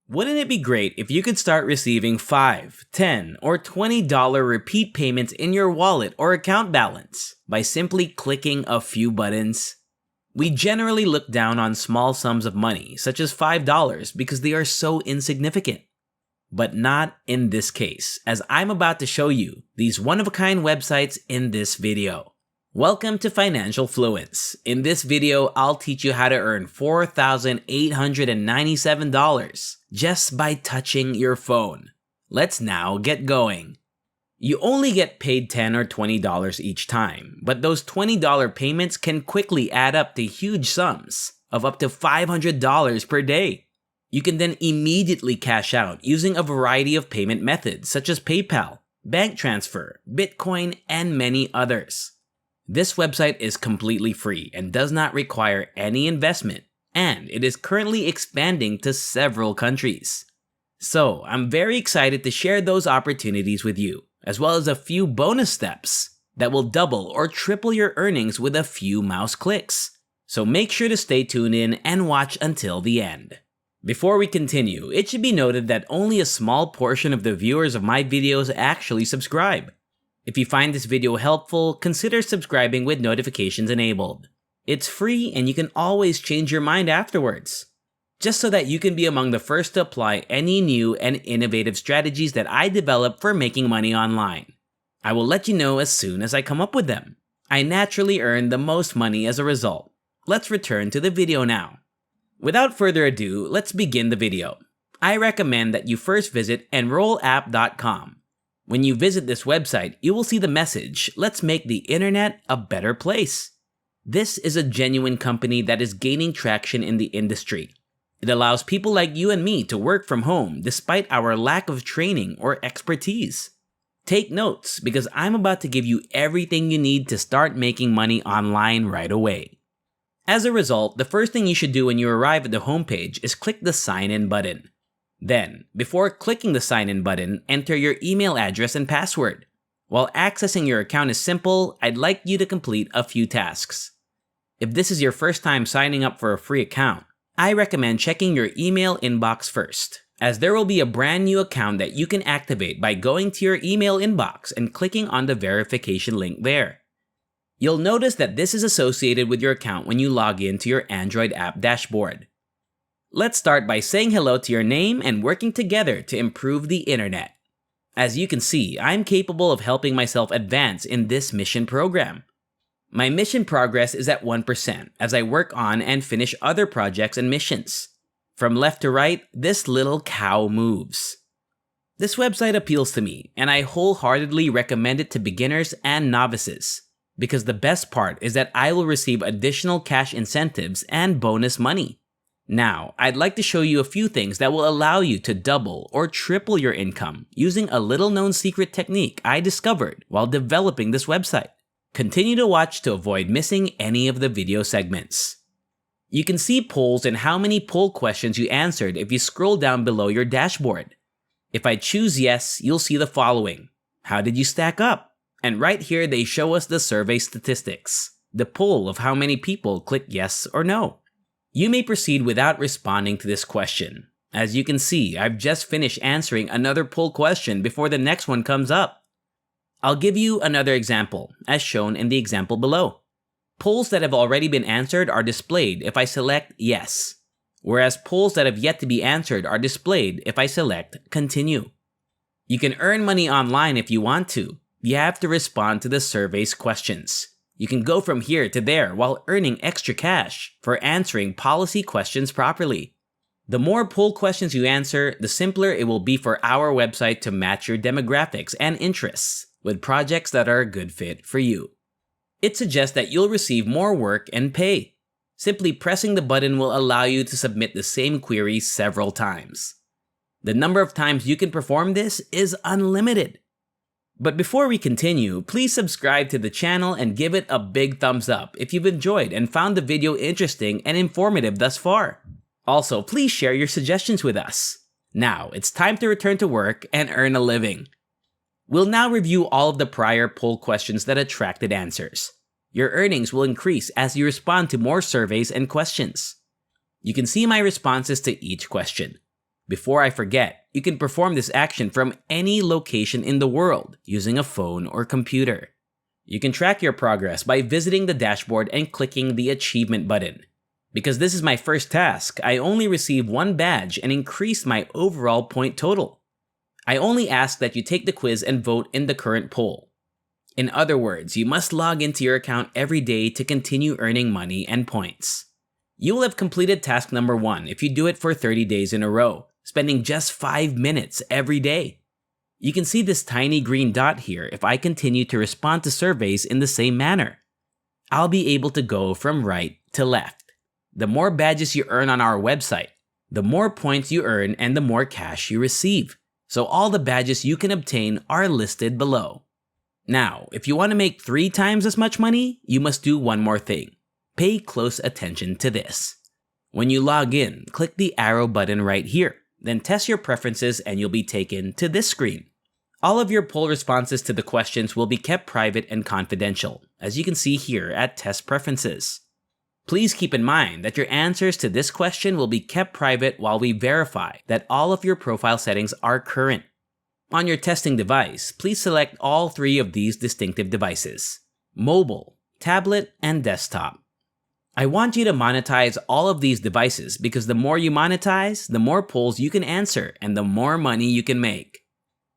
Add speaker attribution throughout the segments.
Speaker 1: Wouldn't it be great if you could start receiving $5, $10, or $20 repeat payments in your wallet or account balance by simply clicking a few buttons? We generally look down on small sums of money, such as $5, because they are so insignificant. But not in this case, as I'm about to show you these one-of-a-kind websites in this video. Welcome to Financial Fluence. In this video, I'll teach you how to earn $4,897 just by touching your phone. Let's now get going. You only get paid $10 or $20 each time, but those $20 payments can quickly add up to huge sums of up to $500 per day. You can then immediately cash out using a variety of payment methods such as PayPal, bank transfer, Bitcoin, and many others. This website is completely free and does not require any investment, and it is currently expanding to several countries. So I'm very excited to share those opportunities with you, as well as a few bonus steps that will double or triple your earnings with a few mouse clicks. So make sure to stay tuned in and watch until the end. Before we continue, it should be noted that only a small portion of the viewers of my videos actually subscribe. If you find this video helpful, consider subscribing with notifications enabled. It's free and you can always change your mind afterwards, just so that you can be among the first to apply any new and innovative strategies that I develop for making money online. I will let you know as soon as I come up with them. I naturally earn the most money as a result. Let's return to the video now. Without further ado, let's begin the video. I recommend that you first visit Enrollab.com. When you visit this website, you will see the message, "Let's make the internet a better place." This is a genuine company that is gaining traction in the industry. It allows people like you and me to work from home despite our lack of training or expertise. Take notes because I'm about to give you everything you need to start making money online right away. As a result, the first thing you should do when you arrive at the homepage is click the Sign In button. Then, before clicking the Sign In button, enter your email address and password. While accessing your account is simple, I'd like you to complete a few tasks. If this is your first time signing up for a free account, I recommend checking your email inbox first, as there will be a brand new account that you can activate by going to your email inbox and clicking on the verification link there. You'll notice that this is associated with your account when you log in to your Android app dashboard. Let's start by saying hello to your name and working together to improve the internet. As you can see, I'm capable of helping myself advance in this mission program. My mission progress is at 1% as I work on and finish other projects and missions. From left to right, this little cow moves. This website appeals to me, and I wholeheartedly recommend it to beginners and novices, because the best part is that I will receive additional cash incentives and bonus money. Now, I'd like to show you a few things that will allow you to double or triple your income using a little-known secret technique I discovered while developing this website. Continue to watch to avoid missing any of the video segments. You can see polls and how many poll questions you answered if you scroll down below your dashboard. If I choose yes, you'll see the following. How did you stack up? And right here they show us the survey statistics, the poll of how many people click yes or no. You may proceed without responding to this question. As you can see, I've just finished answering another poll question before the next one comes up. I'll give you another example, as shown in the example below. Polls that have already been answered are displayed if I select yes, whereas polls that have yet to be answered are displayed if I select continue. You can earn money online if you want to. You have to respond to the survey's questions. You can go from here to there while earning extra cash for answering policy questions properly. The more poll questions you answer, the simpler it will be for our website to match your demographics and interests with projects that are a good fit for you. It suggests that you'll receive more work and pay. Simply pressing the button will allow you to submit the same query several times. The number of times you can perform this is unlimited. But before we continue, please subscribe to the channel and give it a big thumbs up if you've enjoyed and found the video interesting and informative thus far. Also, please share your suggestions with us. Now, it's time to return to work and earn a living. We'll now review all of the prior poll questions that attracted answers. Your earnings will increase as you respond to more surveys and questions. You can see my responses to each question. Before I forget, you can perform this action from any location in the world using a phone or computer. You can track your progress by visiting the dashboard and clicking the achievement button. Because this is my first task, I only received 1 badge and increased my overall point total. I only ask that you take the quiz and vote in the current poll. In other words, you must log into your account every day to continue earning money and points. You will have completed task number 1 if you do it for 30 days in a row, spending just 5 minutes every day. You can see this tiny green dot here if I continue to respond to surveys in the same manner. I'll be able to go from right to left. The more badges you earn on our website, the more points you earn and the more cash you receive. So all the badges you can obtain are listed below. Now, if you want to make 3 times as much money, you must do one more thing. Pay close attention to this. When you log in, click the arrow button right here. Then test your preferences and you'll be taken to this screen. All of your poll responses to the questions will be kept private and confidential, as you can see here at Test Preferences. Please keep in mind that your answers to this question will be kept private while we verify that all of your profile settings are current. On your testing device, please select all 3 of these distinctive devices: mobile, tablet, and desktop. I want you to monetize all of these devices because the more you monetize, the more polls you can answer and the more money you can make.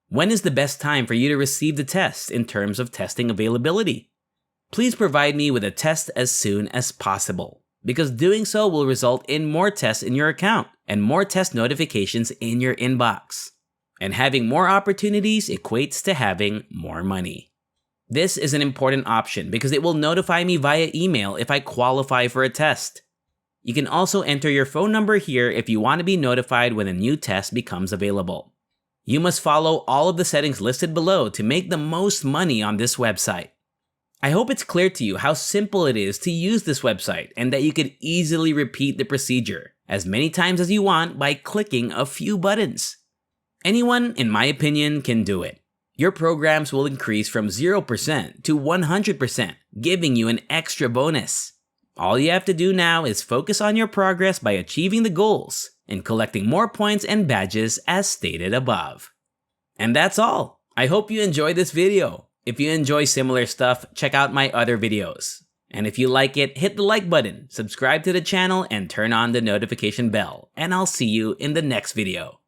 Speaker 1: When is the best time for you to receive the test in terms of testing availability? Please provide me with a test as soon as possible, because doing so will result in more tests in your account and more test notifications in your inbox. And having more opportunities equates to having more money. This is an important option because it will notify me via email if I qualify for a test. You can also enter your phone number here if you want to be notified when a new test becomes available. You must follow all of the settings listed below to make the most money on this website. I hope it's clear to you how simple it is to use this website and that you could easily repeat the procedure as many times as you want by clicking a few buttons. Anyone, in my opinion, can do it. Your programs will increase from 0% to 100%, giving you an extra bonus. All you have to do now is focus on your progress by achieving the goals and collecting more points and badges as stated above. And that's all. I hope you enjoyed this video. If you enjoy similar stuff, check out my other videos. And if you like it, hit the like button, subscribe to the channel, and turn on the notification bell. And I'll see you in the next video.